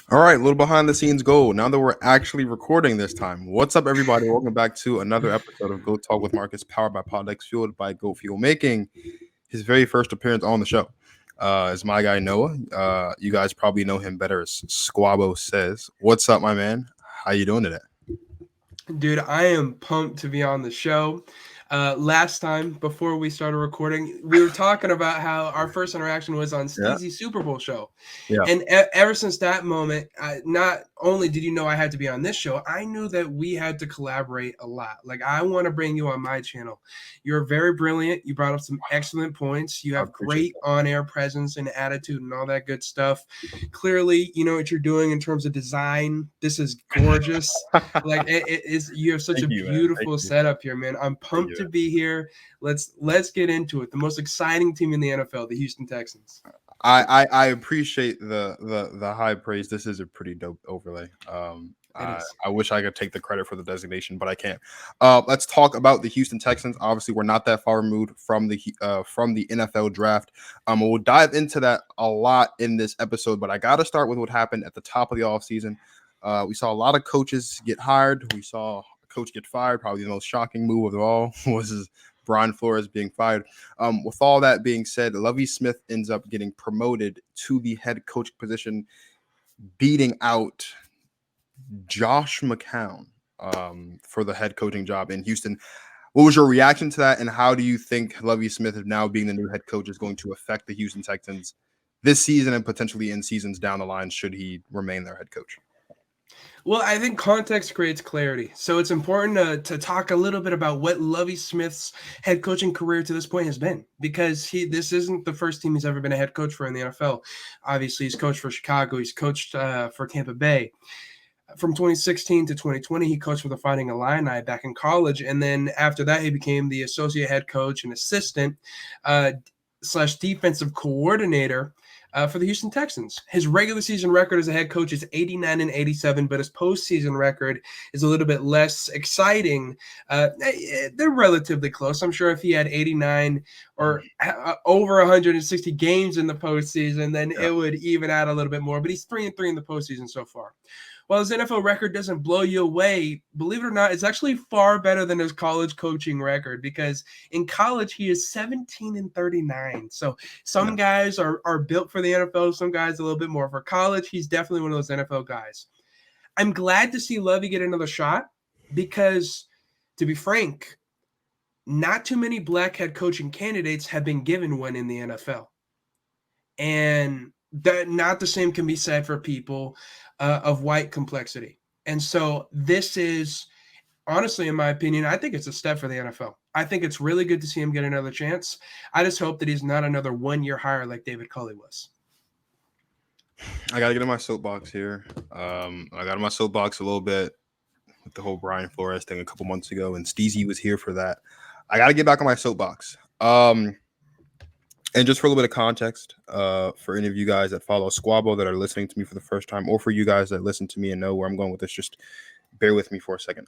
All right, a little behind the scenes goal. Now that we're actually recording this time. What's up, everybody? Welcome back to another episode of Go Talk with Marcus, powered by Poddex, fueled by Goat Fuel, making his very first appearance on the show. Is my guy Noah. You guys probably know him better as Squabo Says. What's up, my man? How you doing today? Dude, I am pumped to be on the show. Last time, before we started recording, we were talking about how our first interaction was on Yeah, Steezy's Super Bowl show. yeah. And ever since that moment, not only did you know I had to be on this show, I knew that we had to collaborate a lot. Like, I want to bring you on my channel. You're very brilliant. You brought up some excellent points. You I have appreciate great on air presence and attitude and all that good stuff. Clearly, you know what you're doing in terms of design. This is gorgeous. that. Like it is, you have such Thank a you, man. Thank beautiful you. setup here, man. I'm Thank pumped you. to be here. Let's get into it. The most exciting team in the NFL, the Houston Texans. I appreciate the high praise. This is a pretty dope overlay. It is. I wish I could take the credit for the designation, but I can't. Let's talk about the Houston Texans. Obviously, we're not that far removed from the NFL draft. We'll dive into that a lot in this episode, but I got to start with what happened at the top of the offseason. We saw a lot of coaches get hired. We saw a coach get fired. Probably the most shocking move of all was Brian Flores being fired. With all that being said, Lovie Smith ends up getting promoted to the head coach position, beating out Josh McCown for the head coaching job in Houston. What was your reaction to that, and how do you think Lovie Smith, now being the new head coach, is going to affect the Houston Texans this season and potentially in seasons down the line should he remain their head coach? Well, I think context creates clarity. So it's important to talk a little bit about what Lovie Smith's head coaching career to this point has been, because this isn't the first team he's ever been a head coach for in the NFL. Obviously, he's coached for Chicago. He's coached for Tampa Bay. From 2016 to 2020, he coached for the Fighting Illini back in college. And then after that, he became the associate head coach and assistant slash defensive coordinator for the Houston Texans. His regular season record as a head coach is 89-87, but his postseason record is a little bit less exciting. They're relatively close. I'm sure if he had 89 or over 160 games in the postseason, then Yeah. it would even out a little bit more. But he's 3-3 in the postseason so far. While his NFL record doesn't blow you away, believe it or not, it's actually far better than his college coaching record, because in college he is 17-39. So some guys are built for the NFL, some guys a little bit more for college. He's definitely one of those NFL guys. I'm glad to see Lovie get another shot, because, to be frank, not too many black head coaching candidates have been given one in the NFL. And that not the same can be said for people of white complexity. And so this is, honestly, in my opinion, I think it's a step for the NFL. I think it's really good to see him get another chance. I just hope that he's not another 1 year hire like David Culley was. I got to get in my soapbox here. I got in my soapbox a little bit with the whole Brian Flores thing a couple months ago, and Steezy was here for that. I got to get back on my soapbox. And just for a little bit of context, for any of you guys that follow Squabo that are listening to me for the first time, or for you guys that listen to me and know where I'm going with this, just bear with me for a second.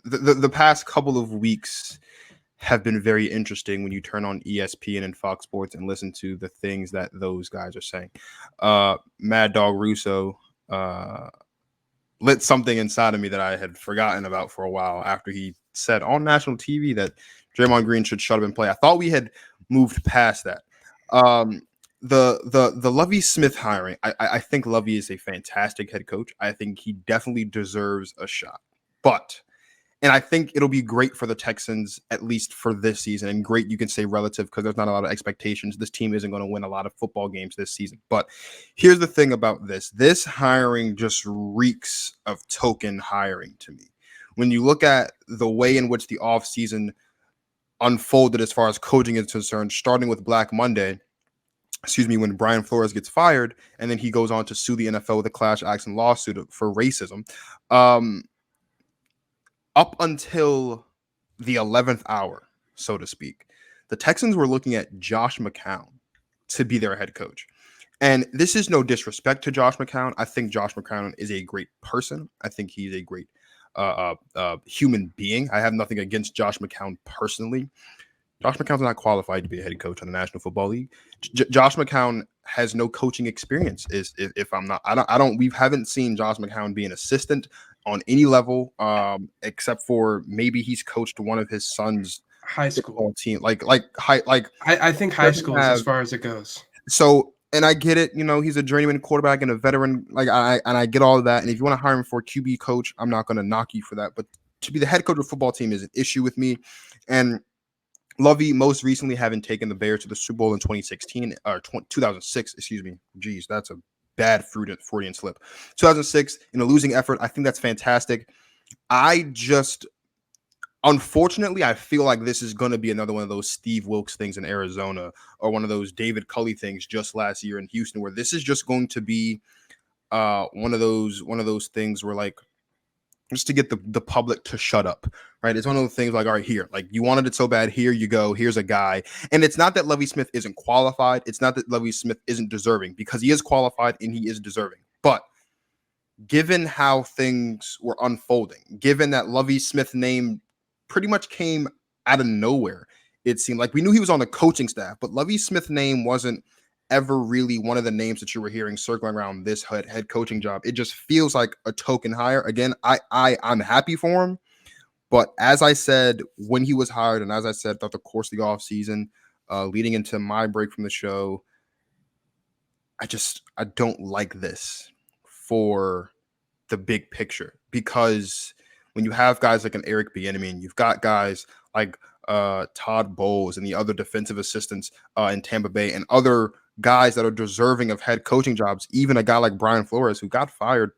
The past couple of weeks have been very interesting when you turn on ESPN and Fox Sports and listen to the things that those guys are saying. Mad Dog Russo lit something inside of me that I had forgotten about for a while after he said on national TV that Draymond Green should shut up and play. I thought we had moved past that. The Lovie Smith hiring, I think Lovie is a fantastic head coach. I think he definitely deserves a shot. And I think it'll be great for the Texans, at least for this season. And great, you can say relative, because there's not a lot of expectations. This team isn't going to win a lot of football games this season. But here's the thing about this. This hiring just reeks of token hiring to me. When you look at the way in which the offseason unfolded as far as coaching is concerned, starting with Black Monday, when Brian Flores gets fired, and then he goes on to sue the NFL with a class action lawsuit for racism. Up until the 11th hour, so to speak, the Texans were looking at Josh McCown to be their head coach. And this is no disrespect to Josh McCown. I think Josh McCown is a great person. I think he's a great human being. I have nothing against Josh McCown personally. Josh McCown's not qualified to be a head coach on the National Football League. Josh McCown has no coaching experience. If I'm not, we haven't seen Josh McCown be an assistant on any level, except for maybe he's coached one of his sons' high school team, I think high school is as far as it goes. So, and I get it, he's a journeyman quarterback and a veteran. I get all of that. And if you want to hire him for a QB coach, I'm not going to knock you for that. But to be the head coach of a football team is an issue with me. And Lovie, most recently having taken the Bears to the Super Bowl in 2006, excuse me. Geez, that's a bad Freudian slip. 2006 in a losing effort. I think that's fantastic. Unfortunately, I feel like this is going to be another one of those Steve Wilks things in Arizona, or one of those David Culley things just last year in Houston, where this is just going to be one of those things where, like, just to get the public to shut up, right? It's one of those things like, all right, here, like, you wanted it so bad, here you go, here's a guy. And it's not that Lovie Smith isn't qualified. It's not that Lovie Smith isn't deserving, because he is qualified and he is deserving. But given how things were unfolding, given that Lovie Smith's name pretty much came out of nowhere, it seemed like we knew he was on the coaching staff, but Lovie Smith's name wasn't ever really one of the names that you were hearing circling around this head coaching job. It just feels like a token hire. Again, I'm happy for him, but as I said when he was hired, and as I said throughout the course of the offseason, leading into my break from the show, I don't like this for the big picture, because when you have guys like an Eric Bieniemy, you've got guys like Todd Bowles and the other defensive assistants in Tampa Bay, and other guys that are deserving of head coaching jobs, even a guy like Brian Flores, who got fired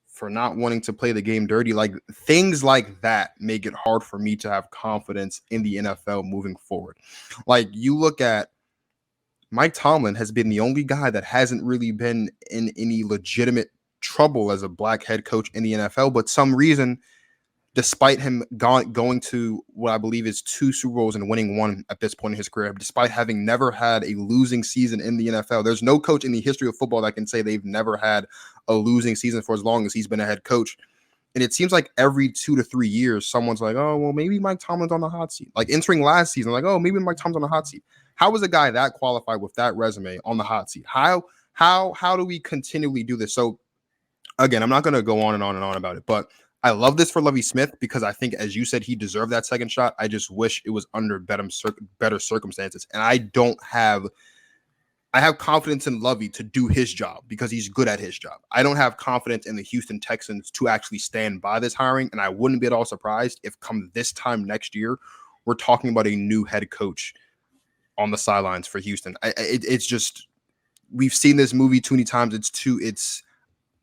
for not wanting to play the game dirty. Like, things like that make it hard for me to have confidence in the NFL moving forward. Like, you look at Mike Tomlin has been the only guy that hasn't really been in any legitimate trouble as a black head coach in the NFL, but some reason, despite him going to what I believe is 2 Super Bowls and winning 1 at this point in his career, despite having never had a losing season in the NFL, there's no coach in the history of football that can say they've never had a losing season for as long as he's been a head coach. And it seems like every 2 to 3 years, someone's like, oh, well, maybe Mike Tomlin's on the hot seat. Like, entering last season, like, oh, maybe Mike Tomlin's on the hot seat. How is a guy that qualified with that resume on the hot seat? How do we continually do this? So, again, I'm not going to go on and on and on about it, but I love this for Lovie Smith, because I think, as you said, he deserved that second shot. I just wish it was under better circumstances. And I have confidence in Lovie to do his job, because he's good at his job. I don't have confidence in the Houston Texans to actually stand by this hiring. And I wouldn't be at all surprised if come this time next year, we're talking about a new head coach on the sidelines for Houston. It's just, we've seen this movie too many times.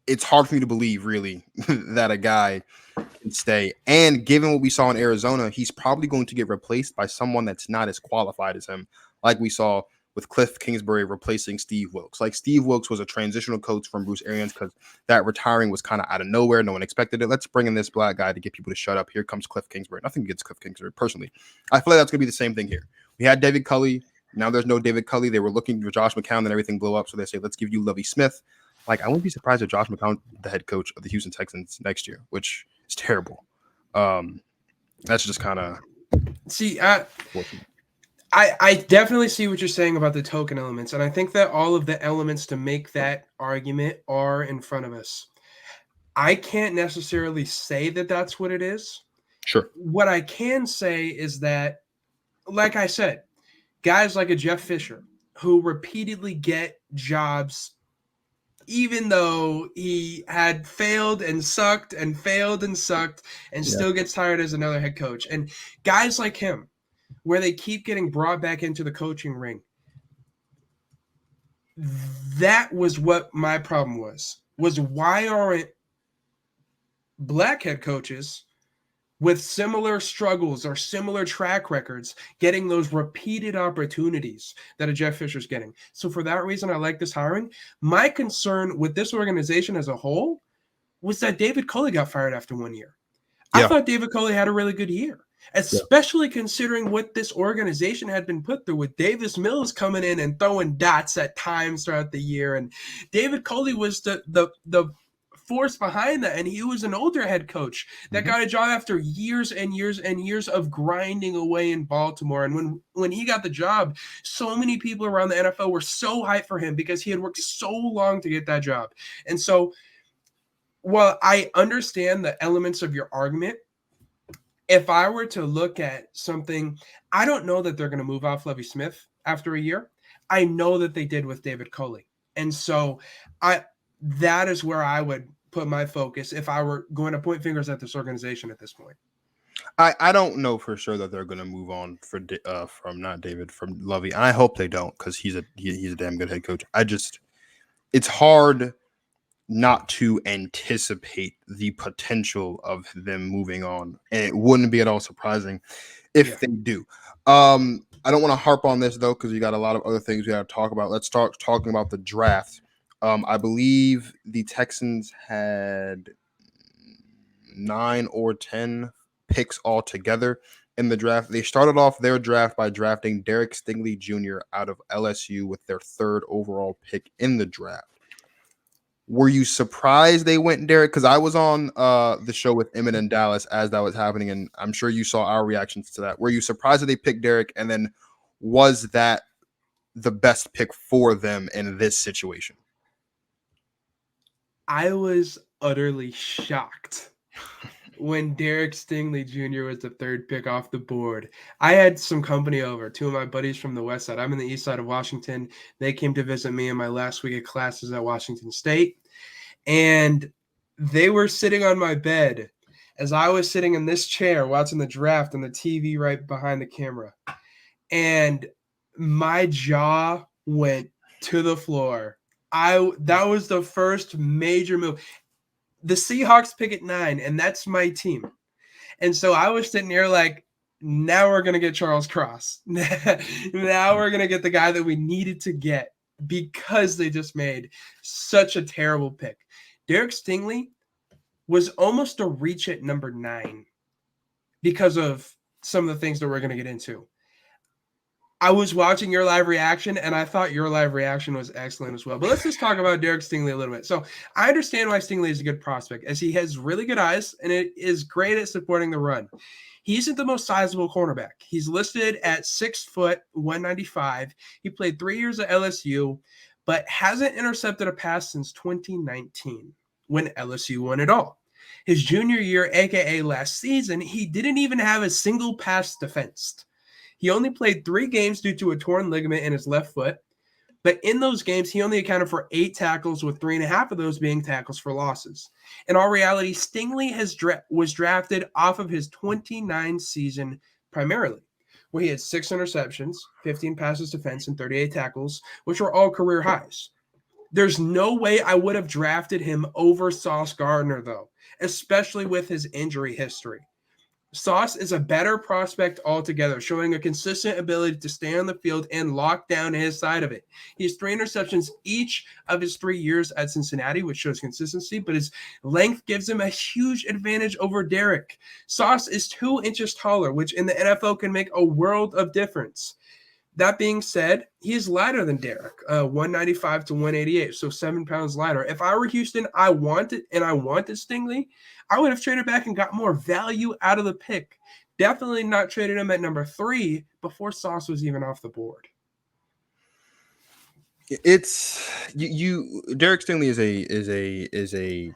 It's hard for me to believe, really, that a guy can stay. And given what we saw in Arizona, he's probably going to get replaced by someone that's not as qualified as him, like we saw with Cliff Kingsbury replacing Steve Wilks. Like, Steve Wilks was a transitional coach from Bruce Arians, because that retiring was kind of out of nowhere. No one expected it. Let's bring in this black guy to get people to shut up. Here comes Cliff Kingsbury. Nothing against Cliff Kingsbury, personally. I feel like that's going to be the same thing here. We had David Culley. Now there's no David Culley. They were looking for Josh McCown, and everything blew up. So they say, let's give you Lovie Smith. Like, I wouldn't be surprised if Josh McCown, the head coach of the Houston Texans next year, which is terrible. That's just kind of see. I definitely see what you're saying about the token elements, and I think that all of the elements to make that argument are in front of us. I can't necessarily say that that's what it is. Sure. What I can say is that, like I said, guys like a Jeff Fisher, who repeatedly get jobs even though he had failed and sucked and still gets hired as another head coach. And guys like him, where they keep getting brought back into the coaching ring, that was what my problem was why aren't black head coaches with similar struggles or similar track records getting those repeated opportunities that a Jeff Fisher's getting? So for that reason, I like this hiring. My concern with this organization as a whole was that David Culley got fired after 1 year. I thought David Culley had a really good year, especially considering what this organization had been put through, with Davis Mills coming in and throwing dots at times throughout the year. And David Culley was the force behind that. And he was an older head coach that got a job after years and years and years of grinding away in Baltimore. And when he got the job, so many people around the NFL were so hyped for him because he had worked so long to get that job. And so while I understand the elements of your argument, if I were to look at something, I don't know that they're going to move off Lovie Smith after a year. I know that they did with David Culley. And so that is where I would put my focus if I were going to point fingers at this organization at this point. I don't know for sure that they're going to move on from Lovie. And I hope they don't, because he's a damn good head coach. It's hard not to anticipate the potential of them moving on, and it wouldn't be at all surprising if they do. I don't want to harp on this though, because we got a lot of other things we got to talk about. Let's start talking about the draft. I believe the Texans had 9 or 10 picks altogether in the draft. They started off their draft by drafting Derek Stingley Jr. out of LSU with their 3rd overall pick in the draft. Were you surprised they went Derek? Because I was on the show with Emmett and Dallas as that was happening, and I'm sure you saw our reactions to that. Were you surprised that they picked Derek, and then was that the best pick for them in this situation? I was utterly shocked when Derek Stingley Jr. was the 3rd pick off the board. I had some company over, 2 of my buddies from the west side. I'm in the east side of Washington. They came to visit me in my last week of classes at Washington State. And they were sitting on my bed as I was sitting in this chair watching the draft and the TV right behind the camera. And my jaw went to the floor. That was the first major move. The Seahawks pick at 9, and that's my team. And so I was sitting here like, now we're going to get Charles Cross. Now we're going to get the guy that we needed to get because they just made such a terrible pick. Derek Stingley was almost a reach at number 9 because of some of the things that we're going to get into. I was watching your live reaction, and I thought your live reaction was excellent as well. But let's just talk about Derek Stingley a little bit. So I understand why Stingley is a good prospect, as he has really good eyes, and it is great at supporting the run. He isn't the most sizable cornerback. He's listed at 6 foot, 195. He played 3 years at LSU, but hasn't intercepted a pass since 2019, when LSU won it all. His junior year, aka last season, he didn't even have a single pass defensed. He only played 3 games due to a torn ligament in his left foot, but in those games, he only accounted for 8 tackles, with 3.5 of those being tackles for losses. In all reality, Stingley was drafted off of his 29 season primarily, where he had 6 interceptions, 15 passes defense, and 38 tackles, which were all career highs. There's no way I would have drafted him over Sauce Gardner, though, especially with his injury history. Sauce is a better prospect altogether, showing a consistent ability to stay on the field and lock down his side of it. He has 3 interceptions each of his 3 years at Cincinnati, which shows consistency, but his length gives him a huge advantage over Derek. Sauce is 2 inches taller, which in the NFL can make a world of difference. That being said, he is lighter than Derek, 195 to 188, so 7 pounds lighter. If I were Houston, I wanted Stingley, I would have traded back and got more value out of the pick. Definitely not traded him at number 3 before Sauce was even off the board. It's Derek Stingley is a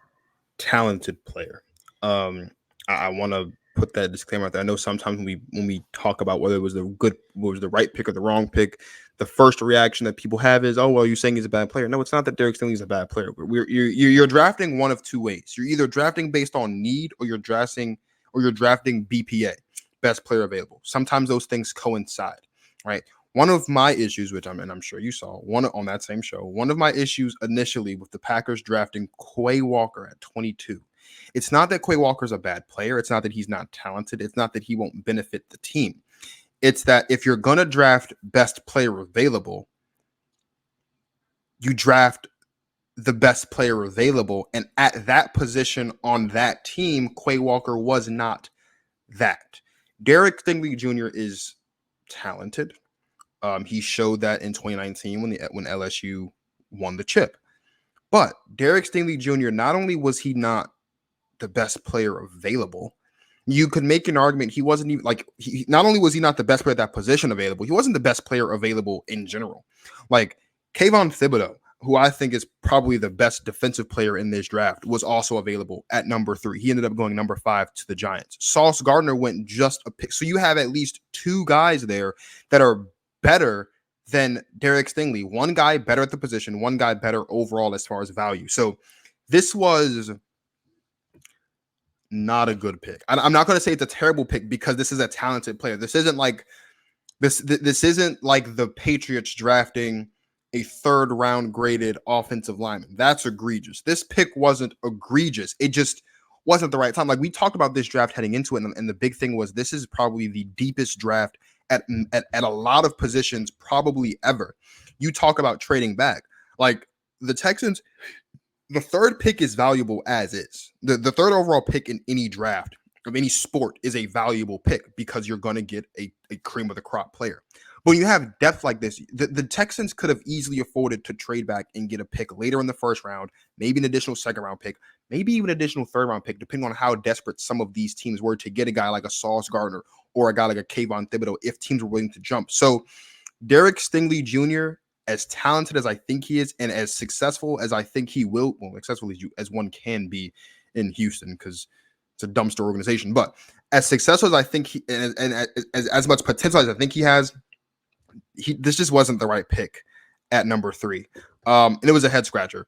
talented player. I want to put that disclaimer out there. I know sometimes when we talk about whether it was the right pick or the wrong pick, the first reaction that people have is, oh, well, you're saying he's a bad player. No, it's not that Derek Stingley is a bad player. You're drafting one of 2 ways. You're either drafting based on need, or you're drafting BPA, best player available. Sometimes those things coincide, right? One of my issues, which I'm sure you saw on that same show, one of my issues initially with the Packers drafting Quay Walker at 22. It's not that Quay Walker's a bad player. It's not that he's not talented. It's not that he won't benefit the team. It's that if you're going to draft best player available, you draft the best player available. And at that position on that team, Quay Walker was not that. Derek Stingley Jr. is talented. He showed that in 2019 when LSU won the chip. But Derek Stingley Jr., not only was he not the best player available, you could make an argument he wasn't even like not only was he not the best player at that position available, he wasn't the best player available in general. Like Kayvon Thibodeau, who I think is probably the best defensive player in this draft, was also available at number 3. He ended up going number 5 to the Giants. Sauce Gardner went just a pick. So you have at least 2 guys there that are better than Derek Stingley. One guy better at the position, one guy better overall as far as value. So this was not a good pick. I'm not going to say it's a terrible pick because this is a talented player. This isn't like this isn't like the Patriots drafting a 3rd round graded offensive lineman. That's egregious. This pick wasn't egregious. It just wasn't the right time. Like we talked about this draft heading into it, and the big thing was this is probably the deepest draft at a lot of positions probably ever. You talk about trading back. Like the Texans, the 3rd pick is valuable as is. The 3rd overall pick in any draft of any sport is a valuable pick because you're going to get a cream of the crop player. But when you have depth like this, the Texans could have easily afforded to trade back and get a pick later in the 1st round, maybe an additional 2nd round pick, maybe even an additional 3rd round pick, depending on how desperate some of these teams were to get a guy like a Sauce Gardner or a guy like a Kayvon Thibodeau if teams were willing to jump. So Derek Stingley Jr., as talented as I think he is and as successful as I think he will, well, successful as one can be in Houston because it's a dumpster organization, but as successful as I think he and as much potential as I think he has, this just wasn't the right pick at number 3. And it was a head scratcher,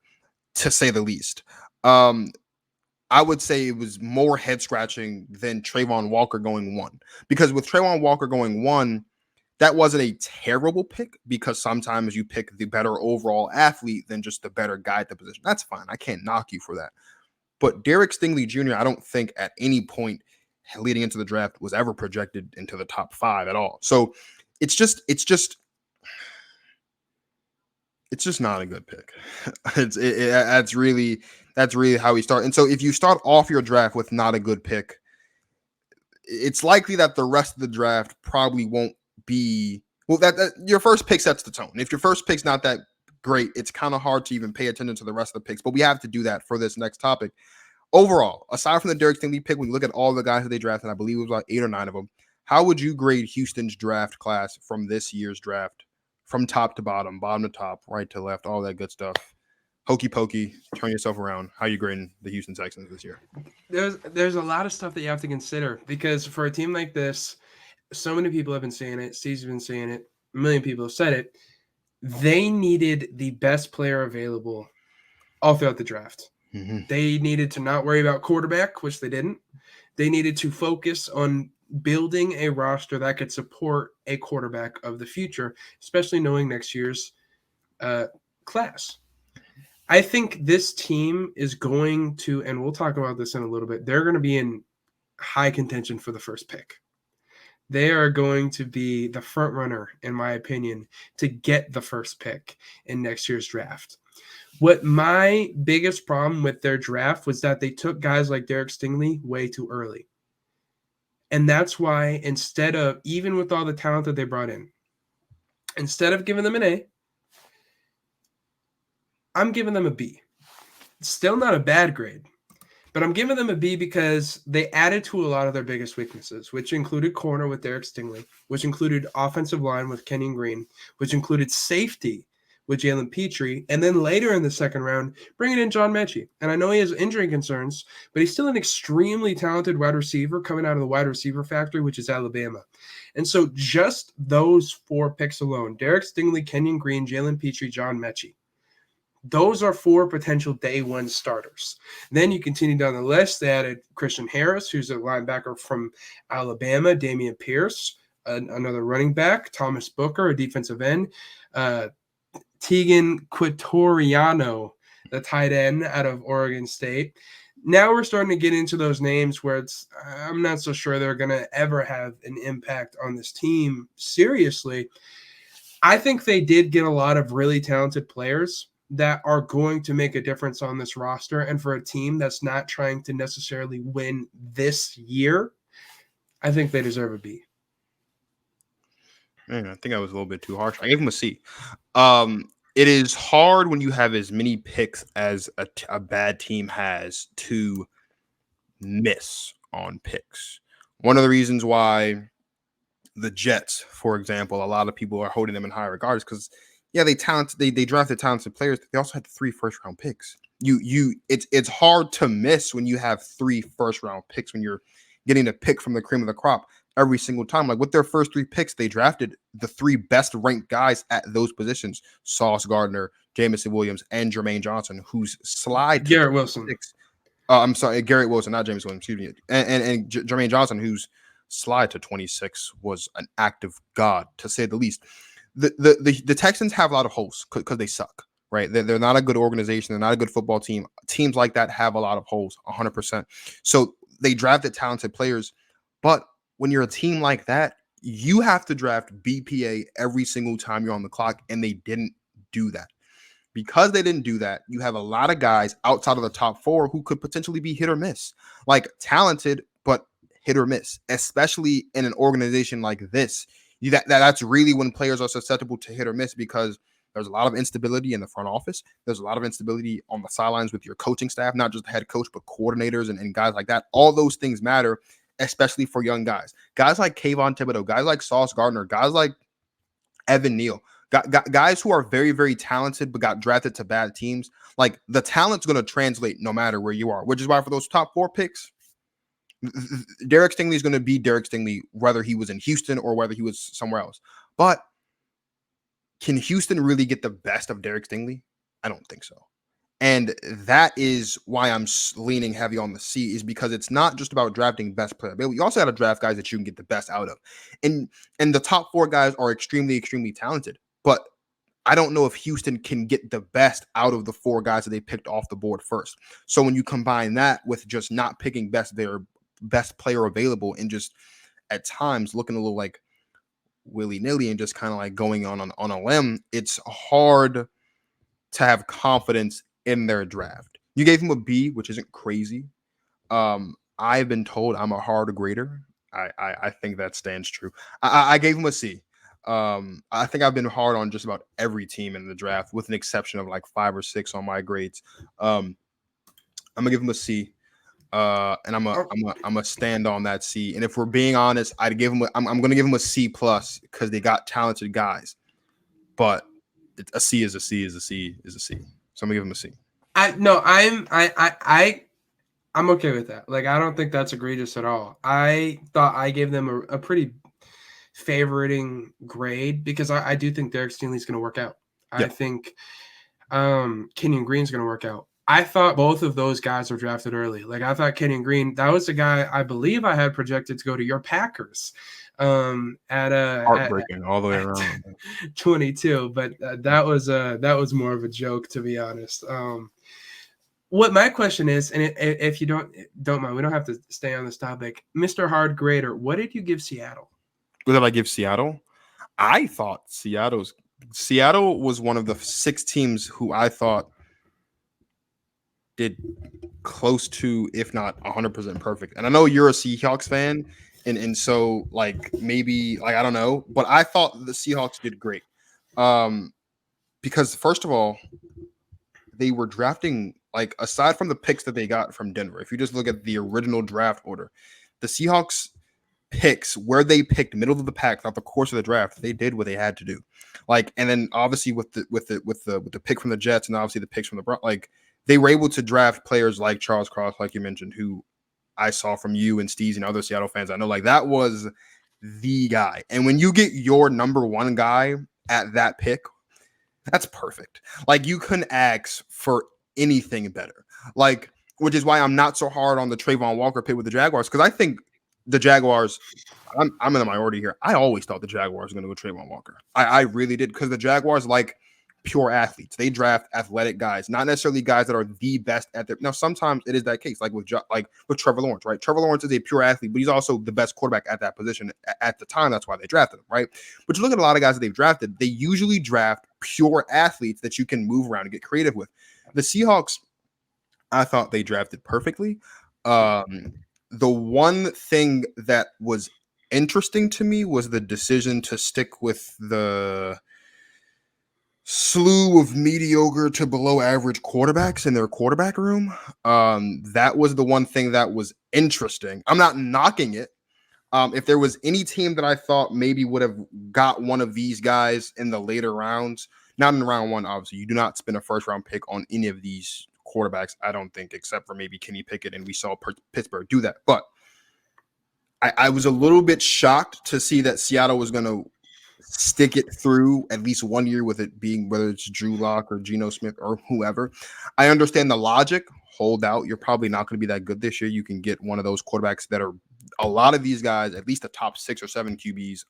to say the least. I would say it was more head scratching than Trayvon Walker going 1, because with Trayvon Walker going 1, that wasn't a terrible pick because sometimes you pick the better overall athlete than just the better guy at the position. That's fine. I can't knock you for that. But Derek Stingley Jr., I don't think at any point leading into the draft was ever projected into the top 5 at all. So it's just not a good pick. That's really how we start. And so if you start off your draft with not a good pick, it's likely that the rest of the draft probably won't be that your first pick sets the tone. If your first pick's not that great, it's kind of hard to even pay attention to the rest of the picks. But we have to do that for this next topic. Overall, aside from the Derek Stingley pick, when you look at all the guys that they drafted, I believe it was about 8 or 9 of them. How would you grade Houston's draft class from this year's draft, from top to bottom to top, right to left, all that good stuff? Hokey pokey, turn yourself around. How are you grading the Houston Texans this year? There's a lot of stuff that you have to consider because for a team like this, so many people have been saying it. Steve's been saying it. A million people have said it. They needed the best player available all throughout the draft. Mm-hmm. They needed to not worry about quarterback, which they didn't. They needed to focus on building a roster that could support a quarterback of the future, especially knowing next year's class. I think this team is going to, and we'll talk about this in a little bit, they're going to be in high contention for the first pick. They are going to be the front runner, in my opinion, to get the first pick in next year's draft. What my biggest problem with their draft was that they took guys like Derek Stingley way too early. And that's why instead of, even with all the talent that they brought in, instead of giving them an A, I'm giving them a B. Still not a bad grade. But I'm giving them a B because they added to a lot of their biggest weaknesses, which included corner with Derek Stingley, which included offensive line with Kenyon Green, which included safety with Jalen Petrie, and then later in the 2nd round, bringing in John Mechie. And I know he has injury concerns, but he's still an extremely talented wide receiver coming out of the wide receiver factory, which is Alabama. And so just those 4 picks alone, Derek Stingley, Kenyon Green, Jalen Petrie, John Mechie, those are 4 potential day 1 starters. Then you continue down the list. They added Christian Harris, who's a linebacker from Alabama, Damian Pierce, another running back, Thomas Booker, a defensive end, Tegan Quitoriano, the tight end out of Oregon State. Now we're starting to get into those names where I'm not so sure they're going to ever have an impact on this team seriously. I think they did get a lot of really talented players that are going to make a difference on this roster. And for a team that's not trying to necessarily win this year, I think they deserve a B. Man, I think I was a little bit too harsh. I gave him a C. it is hard when you have as many picks as a bad team has to miss on picks. One of the reasons why the Jets, for example, a lot of people are holding them in high regards because they drafted talented players. They also had 3 first-round picks. It's hard to miss when you have 3 first-round picks when you're getting a pick from the cream of the crop every single time. Like with their first 3 picks, they drafted the 3 best ranked guys at those positions: Sauce Gardner, Jamison Williams, and Jermaine Johnson, whose slide to Garrett Wilson. I'm sorry, Garrett Wilson, not James Williams, excuse me, and Jermaine Johnson, whose slide to 26 was an act of God, to say the least. The Texans have a lot of holes because they suck, right? They're not a good organization. They're not a good football team. Teams like that have a lot of holes, 100%. So they drafted talented players, but when you're a team like that, you have to draft BPA every single time you're on the clock, and they didn't do that. Because they didn't do that, you have a lot of guys outside of the top 4 who could potentially be hit or miss, like talented, but hit or miss, especially in an organization like this. That's really when players are susceptible to hit or miss, because there's a lot of instability in the front office. There's a lot of instability on the sidelines with your coaching staff, not just the head coach, but coordinators and guys like that. All those things matter, especially for young guys. Guys like Kayvon Thibodeau, guys like Sauce Gardner, guys like Evan Neal. Guys who are very, very talented but got drafted to bad teams. Like, the talent's going to translate no matter where you are, which is why for those top 4 picks, Derek Stingley is going to be Derek Stingley, whether he was in Houston or whether he was somewhere else. But can Houston really get the best of Derek Stingley? I don't think so. And that is why I'm leaning heavy on the C, is because it's not just about drafting best player. But you also got to draft guys that you can get the best out of. And the top 4 guys are extremely, extremely talented. But I don't know if Houston can get the best out of the 4 guys that they picked off the board first. So when you combine that with just not picking their best player available, and just at times looking a little like willy-nilly and just kind of like going on a limb, it's hard to have confidence in their draft. You gave him a B, which isn't crazy. I've been told I'm a hard grader. I think that stands true. I gave him a C. I think I've been hard on just about every team in the draft, with an exception of like 5 or 6 on my grades. I'm gonna give him a C. And I'm a stand on that C. And if we're being honest, I'm gonna give him a C plus, because they got talented guys. But a C is a C is a C is a C. So I'm gonna give him a C. I'm okay with that. Like, I don't think that's egregious at all. I thought I gave them a pretty favoriting grade, because I do think Derek Stingley's going to work out. Yeah. I think Kenyon Green's going to work out. I thought both of those guys were drafted early. Like, I thought Kenyon Green, that was the guy I believe I had projected to go to your Packers. Heartbreaking all the way around. 22, but that was more of a joke, to be honest. What my question is, and if you don't mind, we don't have to stay on this topic. Mr. Hard Grader, what did you give Seattle? What did I give Seattle? I thought Seattle was one of the 6 teams who I thought did close to, if not 100% perfect. And I know you're a Seahawks fan, and so like maybe like I don't know, but I thought the Seahawks did great. Because first of all, they were drafting, like, aside from the picks that they got from Denver, if you just look at the original draft order, the Seahawks picks, where they picked middle of the pack throughout the course of the draft, they did what they had to do. Like, and then obviously with the pick from the Jets, and obviously the picks from the, like, they were able to draft players like Charles Cross, like you mentioned, who I saw from you and Steez and other Seattle fans. I know, like, that was the guy. And when you get your number 1 guy at that pick, that's perfect. Like, you couldn't ask for anything better. Like, which is why I'm not so hard on the Trayvon Walker pick with the Jaguars, because I think the Jaguars, I'm in the minority here. I always thought the Jaguars were going to go Trayvon Walker. I really did, because the Jaguars like pure athletes. They draft athletic guys, not necessarily guys that are the best at their. Now, sometimes it is that case, like with Trevor Lawrence, right? Trevor Lawrence is a pure athlete, but he's also the best quarterback at that position at the time. That's why they drafted him, right? But you look at a lot of guys that they've drafted, they usually draft pure athletes that you can move around and get creative with. The Seahawks, I thought they drafted perfectly. The one thing that was interesting to me was the decision to stick with the slew of mediocre to below average quarterbacks in their quarterback room. That was the one thing that was interesting. I'm not knocking it. If there was any team that I thought maybe would have got one of these guys in the later rounds, not in round one, obviously, you do not spend a first round pick on any of these quarterbacks, I don't think, except for maybe Kenny Pickett, and we saw Pittsburgh do that. But I was a little bit shocked to see that Seattle was going to stick it through at least 1 year with it being whether it's Drew Lock or Geno Smith or whoever. I understand the logic. Hold out. You're probably not going to be that good this year. You can get one of those quarterbacks that are a lot of these guys, at least the top 6 or 7 QBs,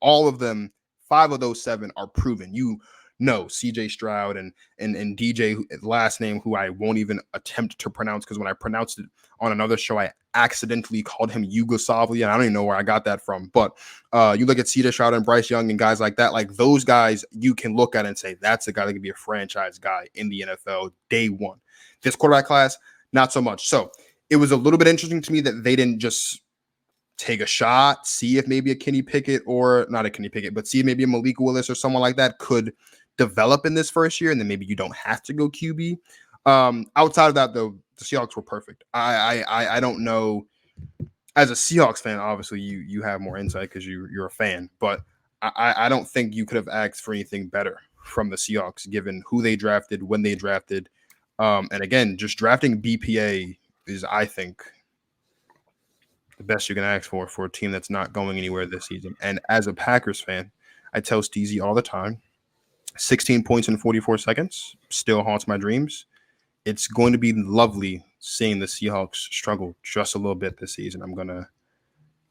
all of them, 5 of those 7 are proven. You know, CJ Stroud and DJ last name, who I won't even attempt to pronounce because when I pronounced it on another show, I accidentally called him Yugoslavia, and I don't even know where I got that from. But you look at CJ Stroud and Bryce Young and guys like that, like those guys, you can look at and say that's a guy that could be a franchise guy in the NFL day one. This quarterback class, not so much. So it was a little bit interesting to me that they didn't just take a shot, see if maybe a Kenny Pickett or not a Kenny Pickett, but see if maybe a Malik Willis or someone like that could develop in this first year, and then maybe you don't have to go QB. Outside of that, though, the Seahawks were perfect. I don't know. As a Seahawks fan, obviously you have more insight because you're a fan, but I don't think you could have asked for anything better from the Seahawks, given who they drafted, when they drafted, and again, just drafting BPA is, I think, the best you can ask for a team that's not going anywhere this season. And as a Packers fan, I tell Steezy all the time, 16 points in 44 seconds still haunts my dreams. It's going to be lovely seeing the Seahawks struggle just a little bit this season. I'm gonna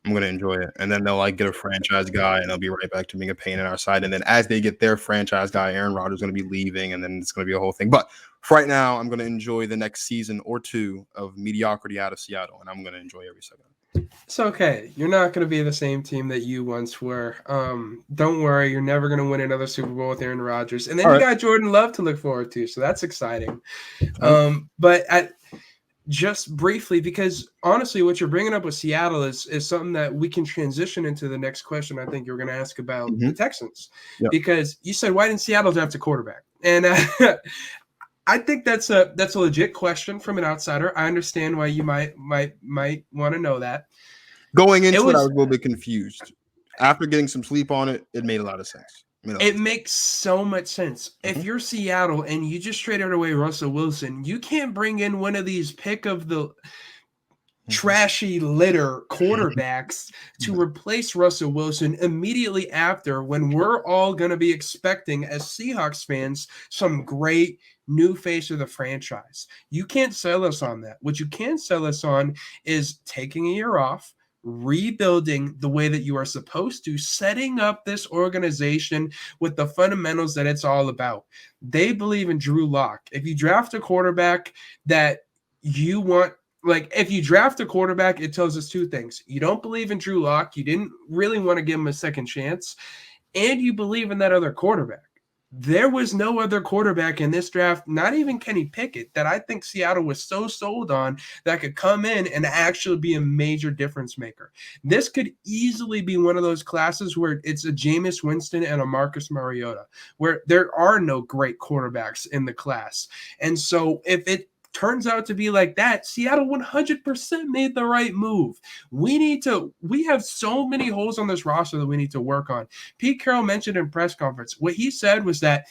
enjoy it. And then they'll get a franchise guy and they'll be right back to being a pain in our side. And then as they get their franchise guy, Aaron Rodgers is going to be leaving, and then it's going to be a whole thing. But for right now, I'm going to enjoy the next season or two of mediocrity out of Seattle, and I'm going to enjoy every second. It's okay. You're not going to be the same team that you once were. Don't worry. You're never going to win another Super Bowl with Aaron Rodgers. And then you got Jordan Love to look forward to. So that's exciting. But just briefly, because honestly, what you're bringing up with Seattle is something that we can transition into the next question I think you're going to ask about the Texans. Yep. Because you said, why didn't Seattle draft a quarterback? And I think that's a legit question from an outsider. I understand why you might want to know that. Going into it, I was a little bit confused. After getting some sleep on it, it made a lot of sense. It makes so much sense. If you're Seattle and you just traded away Russell Wilson, you can't bring in one of these pick of the trashy litter quarterbacks to replace Russell Wilson immediately after, when we're all going to be expecting, as Seahawks fans, some great new face of the franchise. You can't sell us on that. What you can sell us on is taking a year off, rebuilding the way that you are supposed to, setting up this organization with the fundamentals that it's all about. They believe in Drew Lock. If you draft a quarterback that you want, if you draft a quarterback, it tells us two things. You don't believe in Drew Lock. You didn't really want to give him a second chance, and you believe in that other quarterback. There was no other quarterback in this draft, not even Kenny Pickett, that I think Seattle was so sold on that could come in and actually be a major difference maker. This could easily be one of those classes where it's a Jameis Winston and a Marcus Mariota, where there are no great quarterbacks in the class. And so if it turns out to be like that, Seattle 100% made the right move. We have so many holes on this roster that we need to work on. Pete Carroll mentioned in press conference, what he said was that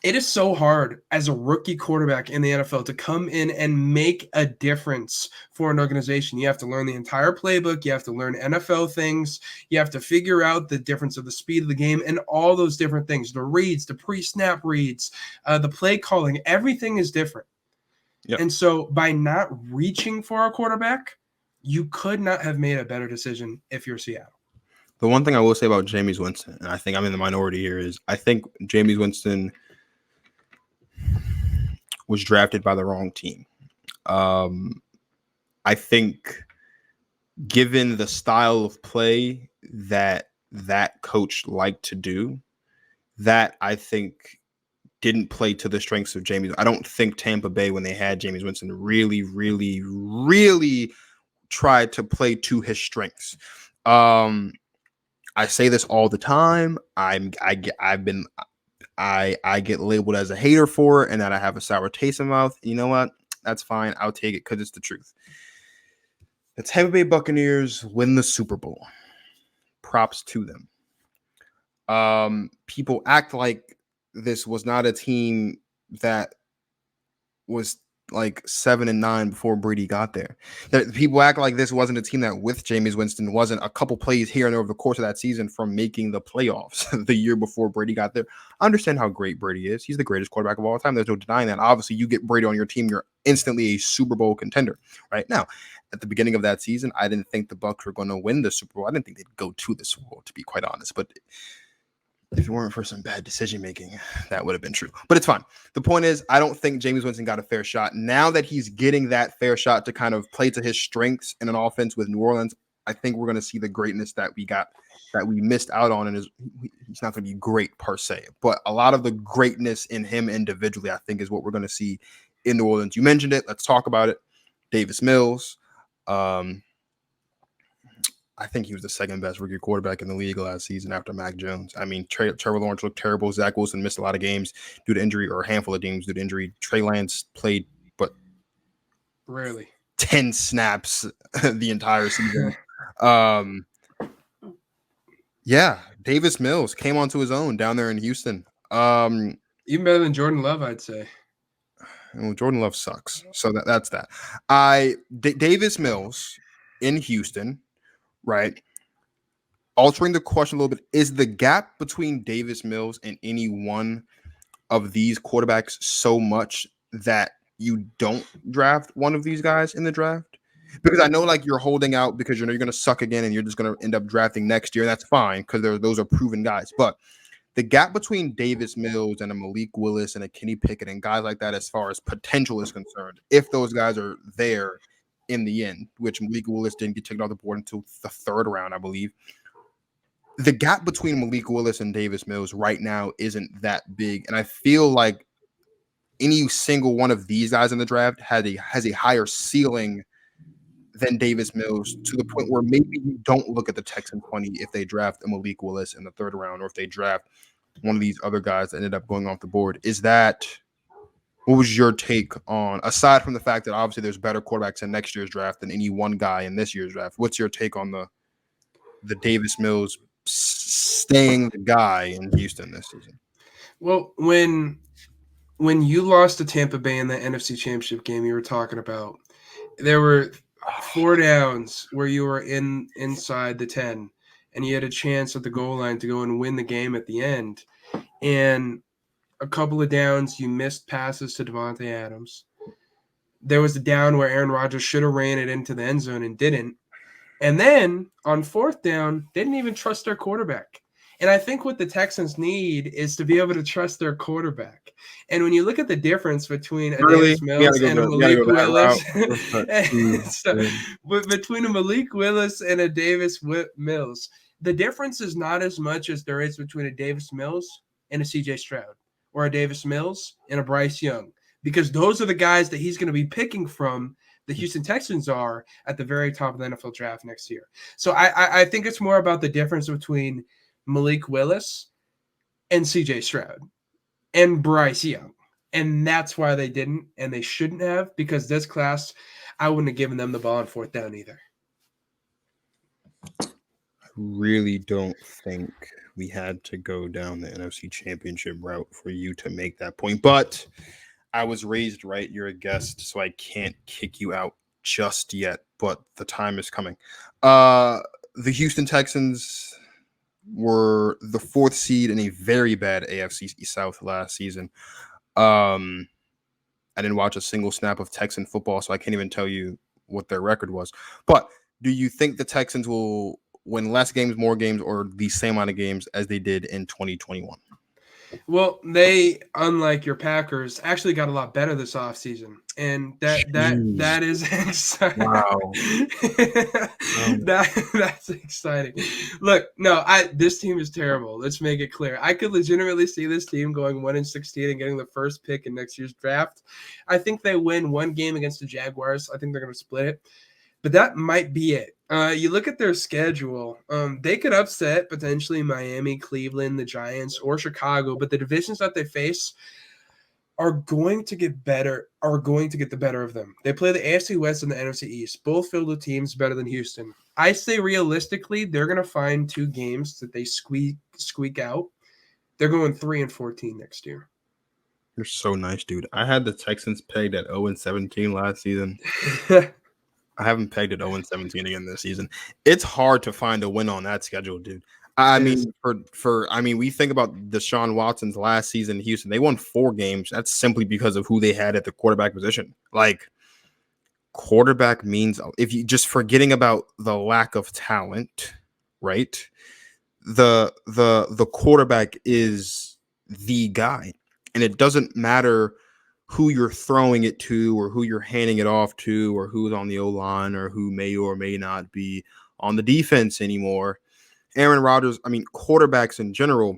it is so hard as a rookie quarterback in the NFL to come in and make a difference for an organization. You have to learn the entire playbook. You have to learn NFL things. You have to figure out the difference of the speed of the game and all those different things, the reads, the pre-snap reads, the play calling, everything is different. Yep. And so by not reaching for a quarterback, you could not have made a better decision if you're Seattle. The one thing I will say about Jameis Winston, and I think I'm in the minority here, is I think Jameis Winston was drafted by the wrong team. I think given the style of play that coach liked to do, that I think didn't play to the strengths of Jameis. I don't think Tampa Bay, when they had Jameis Winston, really, really, really tried to play to his strengths. I say this all the time. I've been I get labeled as a hater for it and that I have a sour taste in my mouth. You know what? That's fine. I'll take it because it's the truth. The Tampa Bay Buccaneers win the Super Bowl. Props to them. People act like this was not a team that was like 7-9 before Brady got there. People act like this wasn't a team that with Jameis Winston wasn't a couple plays here and over the course of that season from making the playoffs the year before Brady got there. I understand how great Brady is. He's the greatest quarterback of all time. There's no denying that. Obviously, you get Brady on your team, you're instantly a Super Bowl contender. Right now, at the beginning of that season, I didn't think the Bucs were going to win the Super Bowl. I didn't think they'd go to the Super Bowl, to be quite honest. But if it weren't for some bad decision making, that would have been true. But it's fine. The point is, I don't think Jameis Winston got a fair shot. Now that he's getting that fair shot to kind of play to his strengths in an offense with New Orleans, I think we're going to see the greatness that we missed out on. And he's not going to be great per se, but a lot of the greatness in him individually, I think, is what we're going to see in New Orleans. You mentioned it. Let's talk about it. Davis Mills. I think he was the second best rookie quarterback in the league last season after Mac Jones. I mean, Trevor Lawrence looked terrible. Zach Wilson missed a lot of games due to injury, or a handful of games due to injury. Trey Lance played, but rarely 10 snaps the entire season. Yeah, Davis Mills came onto his own down there in Houston. Even better than Jordan Love, I'd say. Well, Jordan Love sucks. So that's that. Davis Mills in Houston. Right. Altering the question a little bit, is the gap between Davis Mills and any one of these quarterbacks so much that you don't draft one of these guys in the draft? Because I know like you're holding out because you know you're going to suck again and you're just going to end up drafting next year. And that's fine because those are proven guys. But the gap between Davis Mills and a Malik Willis and a Kenny Pickett and guys like that, as far as potential is concerned, if those guys are there in the end, which Malik Willis didn't get taken off the board until the third round, I believe. The gap between Malik Willis and Davis Mills right now isn't that big. And I feel like any single one of these guys in the draft has a higher ceiling than Davis Mills, to the point where maybe you don't look at the Texans funny if they draft a Malik Willis in the third round, or if they draft one of these other guys that ended up going off the board. What was your take on, aside from the fact that obviously there's better quarterbacks in next year's draft than any one guy in this year's draft? What's your take on the Davis Mills staying the guy in Houston this season? Well, when you lost to Tampa Bay in the NFC Championship game you were talking about, there were 4 downs where you were inside the 10 and you had a chance at the goal line to go and win the game at the end. And a couple of downs, you missed passes to Devontae Adams. There was a down where Aaron Rodgers should have ran it into the end zone and didn't. And then on 4th down, they didn't even trust their quarterback. And I think what the Texans need is to be able to trust their quarterback. And when you look at the difference between a Davis Mills and a Malik Willis, between a Malik Willis and a Davis Mills, the difference is not as much as there is between a Davis Mills and a CJ Stroud, or a Davis Mills and a Bryce Young, because those are the guys that he's going to be picking from. The Houston Texans are at the very top of the NFL draft next year. So I think it's more about the difference between Malik Willis and CJ Stroud and Bryce Young. And that's why they didn't, and they shouldn't have, because this class, I wouldn't have given them the ball on 4th down either. I really don't think we had to go down the NFC Championship route for you to make that point. But I was raised right. You're a guest, so I can't kick you out just yet, but the time is coming. The Houston Texans were the 4th seed in a very bad AFC South last season. I didn't watch a single snap of Texan football, so I can't even tell you what their record was. But do you think the Texans will win less games, more games, or the same amount of games as they did in 2021? Well, they, unlike your Packers, actually got a lot better this offseason. And that is exciting. Wow. That's exciting. Look, no, this team is terrible. Let's make it clear. I could legitimately see this team going 1-16 and getting the first pick in next year's draft. I think they win one game against the Jaguars. I think they're going to split it. but that might be it. You look at their schedule, they could upset potentially Miami, Cleveland, the Giants, or Chicago, but the divisions that they face are going to get better, are going to get the better of them. They play the AFC West and the NFC East, both filled with teams better than Houston. I say realistically, they're going to find 2 games that they squeak out. They're going 3-14 next year. You're so nice, dude. I had the Texans pegged at 0-17 last season. I haven't pegged at 0-17 again this season. It's hard to find a win on that schedule, dude. I mean, we think about Deshaun Watson's last season in Houston. They won 4 games. That's simply because of who they had at the quarterback position. Like, quarterback means, if you just forgetting about the lack of talent, right? The quarterback is the guy, and it doesn't matter who you're throwing it to or who you're handing it off to or who's on the O-line or who may or may not be on the defense anymore. Aaron Rodgers, quarterbacks in general,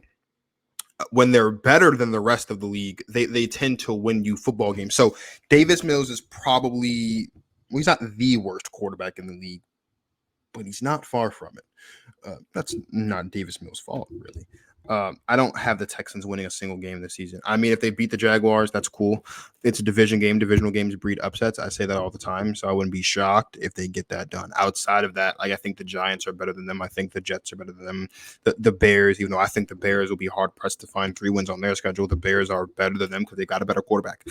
when they're better than the rest of the league, they tend to win you football games. So Davis Mills is probably, he's not the worst quarterback in the league, but he's not far from it. That's not Davis Mills' fault, really. I don't have the Texans winning a single game this season. I mean, if they beat the Jaguars, that's cool. It's a division game. Divisional games breed upsets. I say that all the time, so I wouldn't be shocked if they get that done. Outside of that, I think the Giants are better than them. I think the Jets are better than them. The Bears, even though I think the Bears will be hard-pressed to find 3 wins on their schedule, the Bears are better than them because they got a better quarterback.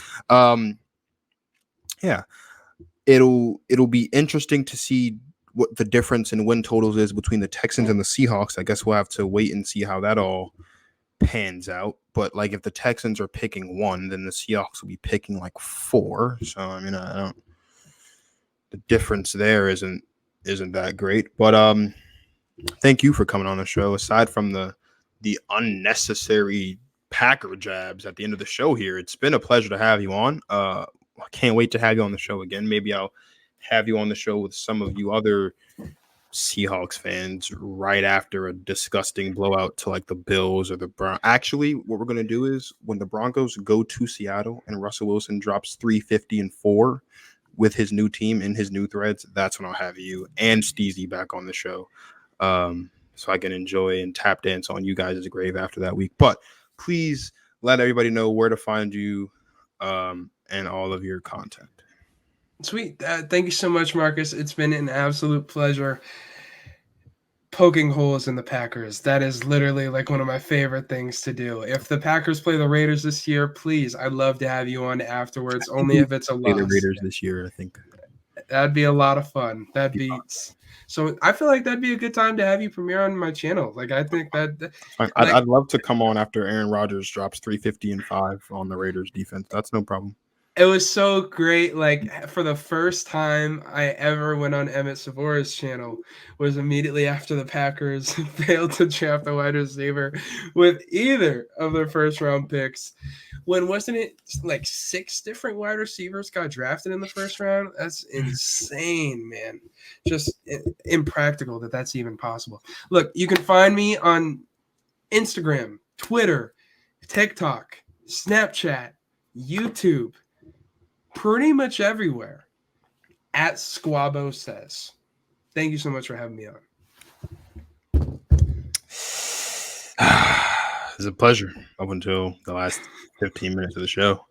Yeah, it'll be interesting to see what the difference in win totals is between the Texans and the Seahawks. I guess we'll have to wait and see how that all pans out. But if the Texans are picking 1, then the Seahawks will be picking 4. So I don't. The difference there isn't that great. But thank you for coming on the show. Aside from the unnecessary Packer jabs at the end of the show here, it's been a pleasure to have you on. I can't wait to have you on the show again. Maybe I'll have you on the show with some of you other Seahawks fans right after a disgusting blowout to the Bills or the Browns. Actually, what we're going to do is when the Broncos go to Seattle and Russell Wilson drops 350-4 with his new team and his new threads, that's when I'll have you and Steezy back on the show. So I can enjoy and tap dance on you guys' grave after that week. But please let everybody know where to find you and all of your content. Sweet. Thank you so much, Marcus. It's been an absolute pleasure poking holes in the Packers. That is literally one of my favorite things to do. If the Packers play the Raiders this year, please, I'd love to have you on afterwards, only if it's a loss. The Raiders this year, I think. That'd be a lot of fun. So I feel like that'd be a good time to have you premiere on my channel. I think that I'd love to come on after Aaron Rodgers drops 350-5 on the Raiders defense. That's no problem. It was so great. For the first time I ever went on Emmett Savora's channel was immediately after the Packers failed to draft a wide receiver with either of their first round picks. When wasn't it 6 different wide receivers got drafted in the first round? That's insane, man. Just impractical that that's even possible. Look, you can find me on Instagram, Twitter, TikTok, Snapchat, YouTube, pretty much everywhere at Squabo Says. Thank you so much for having me on. It's a pleasure up until the last 15 minutes of the show.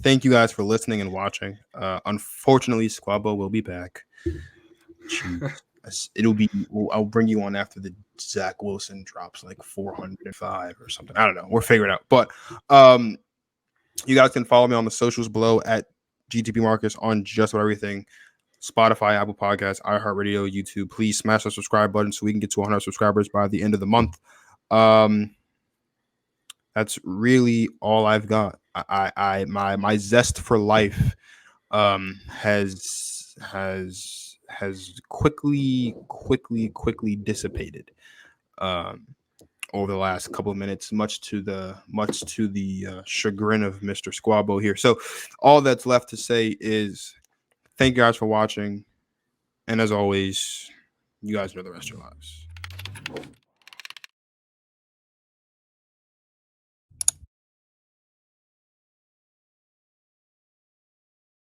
Thank you guys for listening and watching. Unfortunately, Squabo will be back. I'll bring you on after the Zach Wilson drops 405 or something. I don't know. We'll figure it out. But you guys can follow me on the socials below at GTP Marcus on just about everything. Spotify, Apple Podcasts, iHeartRadio, YouTube. Please smash the subscribe button so we can get to 100 subscribers by the end of the month. That's really all I've got. My zest for life has quickly dissipated over the last couple of minutes, much to the chagrin of Mr. Squabo here. So all that's left to say is thank you guys for watching, and as always, you guys know the rest of your lives.